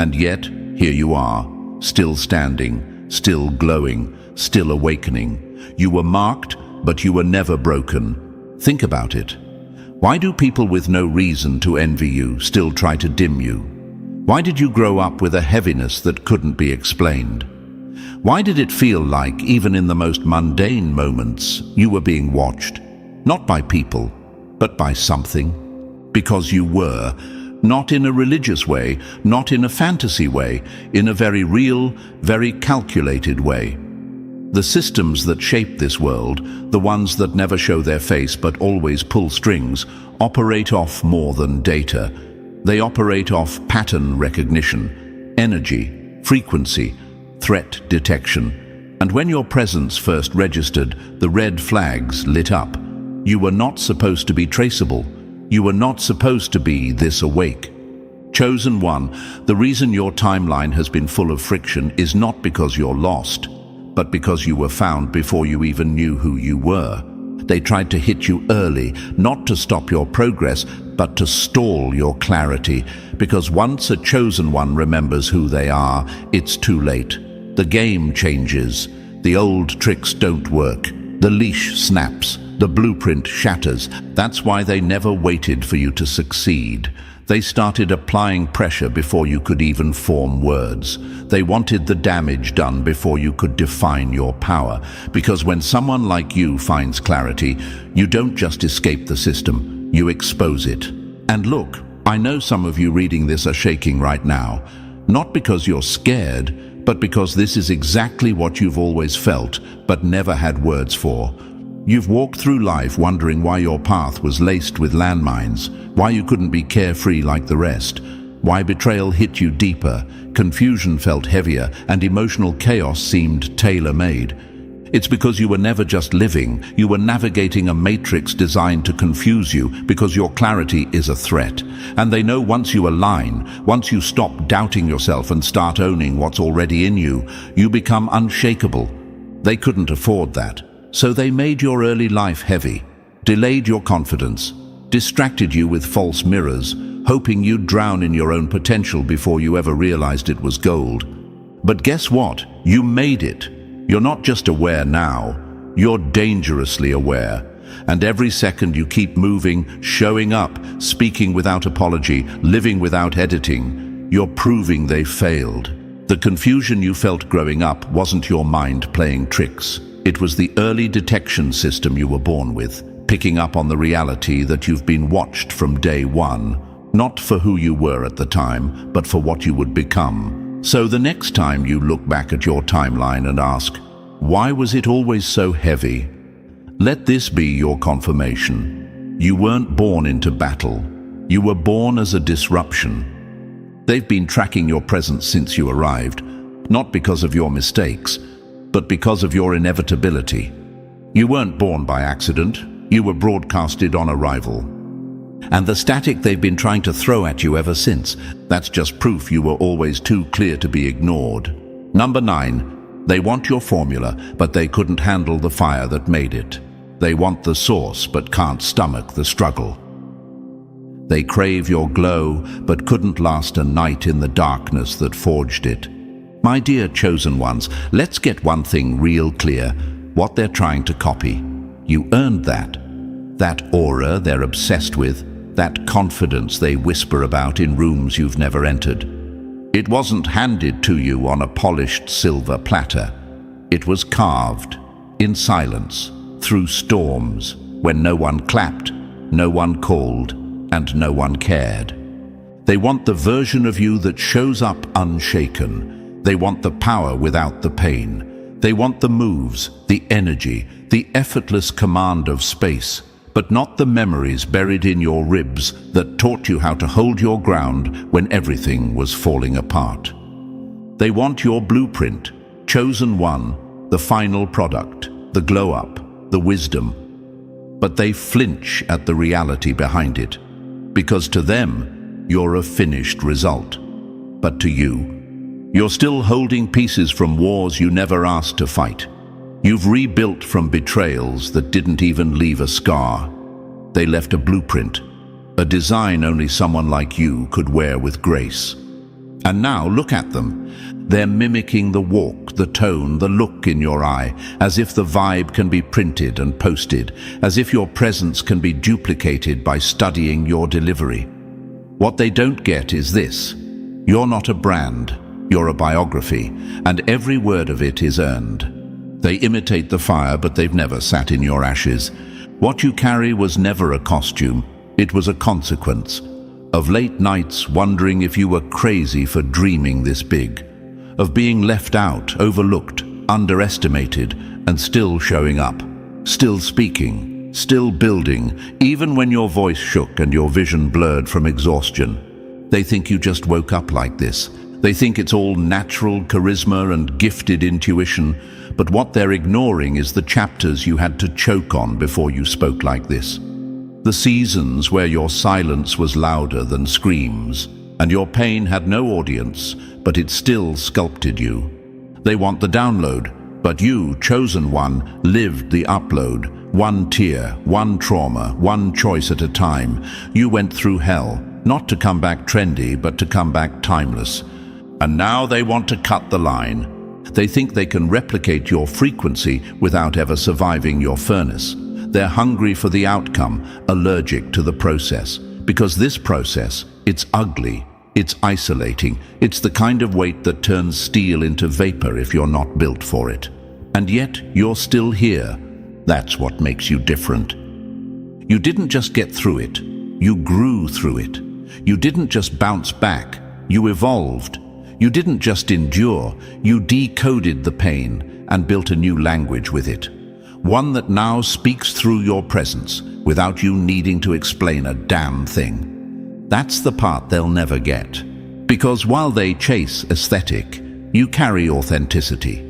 And yet, here you are, still standing, still glowing, still awakening. You were marked, but you were never broken. Think about it. Why do people with no reason to envy you still try to dim you? Why did you grow up with a heaviness that couldn't be explained? Why did it feel like, even in the most mundane moments, you were being watched? Not by people, but by something. Because you were, not in a religious way, not in a fantasy way, in a very real, very calculated way. The systems that shape this world, the ones that never show their face but always pull strings, operate off more than data. They operate off pattern recognition, energy, frequency, threat detection. And when your presence first registered, the red flags lit up. You were not supposed to be traceable. You were not supposed to be this awake. Chosen one, the reason your timeline has been full of friction is not because you're lost, but because you were found before you even knew who you were. They tried to hit you early, not to stop your progress, but to stall your clarity. Because once a chosen one remembers who they are, it's too late. The game changes. The old tricks don't work. The leash snaps. The blueprint shatters. That's why they never waited for you to succeed. They started applying pressure before you could even form words. They wanted the damage done before you could define your power. Because when someone like you finds clarity, you don't just escape the system, you expose it. And look, I know some of you reading this are shaking right now. Not because you're scared, but because this is exactly what you've always felt, but never had words for. You've walked through life wondering why your path was laced with landmines, why you couldn't be carefree like the rest, why betrayal hit you deeper, confusion felt heavier, and emotional chaos seemed tailor-made. It's because you were never just living, you were navigating a matrix designed to confuse you because your clarity is a threat. And they know once you align, once you stop doubting yourself and start owning what's already in you, you become unshakable. They couldn't afford that. So they made your early life heavy, delayed your confidence, distracted you with false mirrors, hoping you'd drown in your own potential before you ever realized it was gold. But guess what? You made it. You're not just aware now, you're dangerously aware. And every second you keep moving, showing up, speaking without apology, living without editing, you're proving they failed. The confusion you felt growing up wasn't your mind playing tricks. It was the early detection system you were born with, picking up on the reality that you've been watched from day one. Not for who you were at the time, but for what you would become. So the next time you look back at your timeline and ask, why was it always so heavy? Let this be your confirmation. You weren't born into battle. You were born as a disruption. They've been tracking your presence since you arrived, not because of your mistakes, but because of your inevitability. You weren't born by accident. You were broadcasted on arrival. And the static they've been trying to throw at you ever since, that's just proof you were always too clear to be ignored. Number 9, they want your formula, but they couldn't handle the fire that made it. They want the source, but can't stomach the struggle. They crave your glow, but couldn't last a night in the darkness that forged it. My dear chosen ones, let's get one thing real clear. What they're trying to copy. You earned that. That aura they're obsessed with, that confidence they whisper about in rooms you've never entered. It wasn't handed to you on a polished silver platter. It was carved, in silence, through storms, when no one clapped, no one called, and no one cared. They want the version of you that shows up unshaken. They want the power without the pain. They want the moves, the energy, the effortless command of space, but not the memories buried in your ribs that taught you how to hold your ground when everything was falling apart. They want your blueprint, chosen one, the final product, the glow-up, the wisdom. But they flinch at the reality behind it, because to them, you're a finished result. But to you, you're still holding pieces from wars you never asked to fight. You've rebuilt from betrayals that didn't even leave a scar. They left a blueprint, a design only someone like you could wear with grace. And now look at them. They're mimicking the walk, the tone, the look in your eye, as if the vibe can be printed and posted, as if your presence can be duplicated by studying your delivery. What they don't get is this. You're not a brand, you're a biography, and every word of it is earned. They imitate the fire, but they've never sat in your ashes. What you carry was never a costume, it was a consequence. Of late nights wondering if you were crazy for dreaming this big. Of being left out, overlooked, underestimated, and still showing up. Still speaking, still building, even when your voice shook and your vision blurred from exhaustion. They think you just woke up like this. They think it's all natural charisma and gifted intuition, but what they're ignoring is the chapters you had to choke on before you spoke like this. The seasons where your silence was louder than screams, and your pain had no audience, but it still sculpted you. They want the download, but you, chosen one, lived the upload. One tear, one trauma, one choice at a time. You went through hell, not to come back trendy, but to come back timeless. And now they want to cut the line. They think they can replicate your frequency without ever surviving your furnace. They're hungry for the outcome, allergic to the process. Because this process, it's ugly, it's isolating, it's the kind of weight that turns steel into vapor if you're not built for it. And yet, you're still here. That's what makes you different. You didn't just get through it, you grew through it. You didn't just bounce back, you evolved. You didn't just endure, you decoded the pain and built a new language with it. One that now speaks through your presence without you needing to explain a damn thing. That's the part they'll never get. Because while they chase aesthetic, you carry authenticity.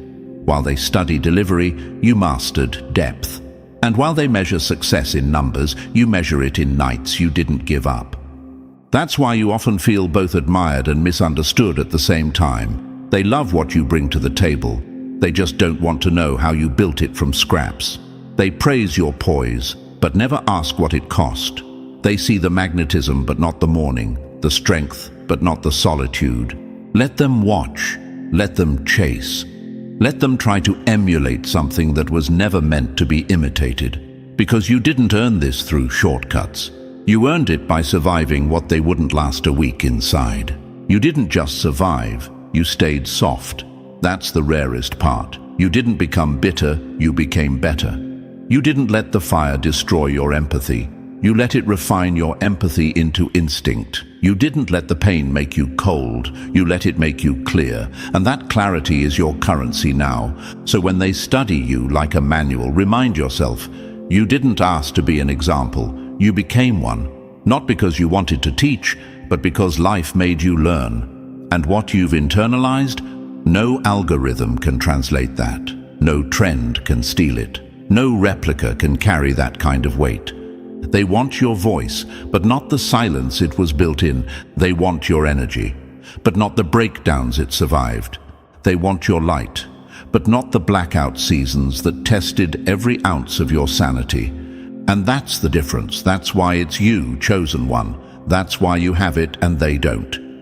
While they study delivery, you mastered depth. And while they measure success in numbers, you measure it in nights you didn't give up. That's why you often feel both admired and misunderstood at the same time. They love what you bring to the table. They just don't want to know how you built it from scraps. They praise your poise, but never ask what it cost. They see the magnetism but not the mourning, the strength but not the solitude. Let them watch, let them chase. Let them try to emulate something that was never meant to be imitated. Because you didn't earn this through shortcuts. You earned it by surviving what they wouldn't last a week inside. You didn't just survive, you stayed soft. That's the rarest part. You didn't become bitter, you became better. You didn't let the fire destroy your empathy. You let it refine your empathy into instinct. You didn't let the pain make you cold, you let it make you clear. And that clarity is your currency now. So when they study you like a manual, remind yourself, you didn't ask to be an example, you became one. Not because you wanted to teach, but because life made you learn. And what you've internalized, no algorithm can translate that. No trend can steal it. No replica can carry that kind of weight. They want your voice, but not the silence it was built in. They want your energy, but not the breakdowns it survived. They want your light, but not the blackout seasons that tested every ounce of your sanity. And that's the difference. That's why it's you, chosen one. That's why you have it and they don't.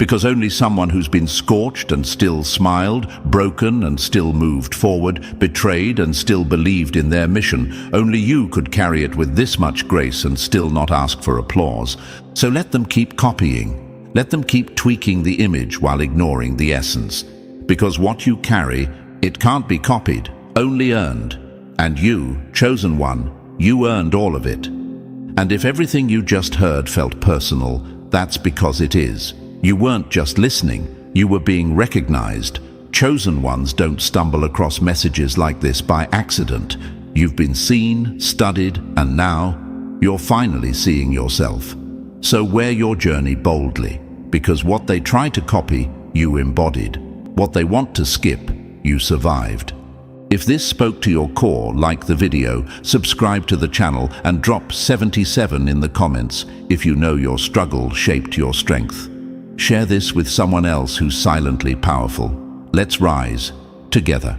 Because only someone who's been scorched and still smiled, broken and still moved forward, betrayed and still believed in their mission, only you could carry it with this much grace and still not ask for applause. So let them keep copying. Let them keep tweaking the image while ignoring the essence. Because what you carry, it can't be copied, only earned. And you, chosen one, you earned all of it. And if everything you just heard felt personal, that's because it is. You weren't just listening, you were being recognized. Chosen ones don't stumble across messages like this by accident. You've been seen, studied, and now you're finally seeing yourself. So wear your journey boldly, because what they try to copy, you embodied. What they want to skip, you survived. If this spoke to your core, like the video, subscribe to the channel and drop 77 in the comments if you know your struggle shaped your strength. Share this with someone else who's silently powerful. Let's rise together.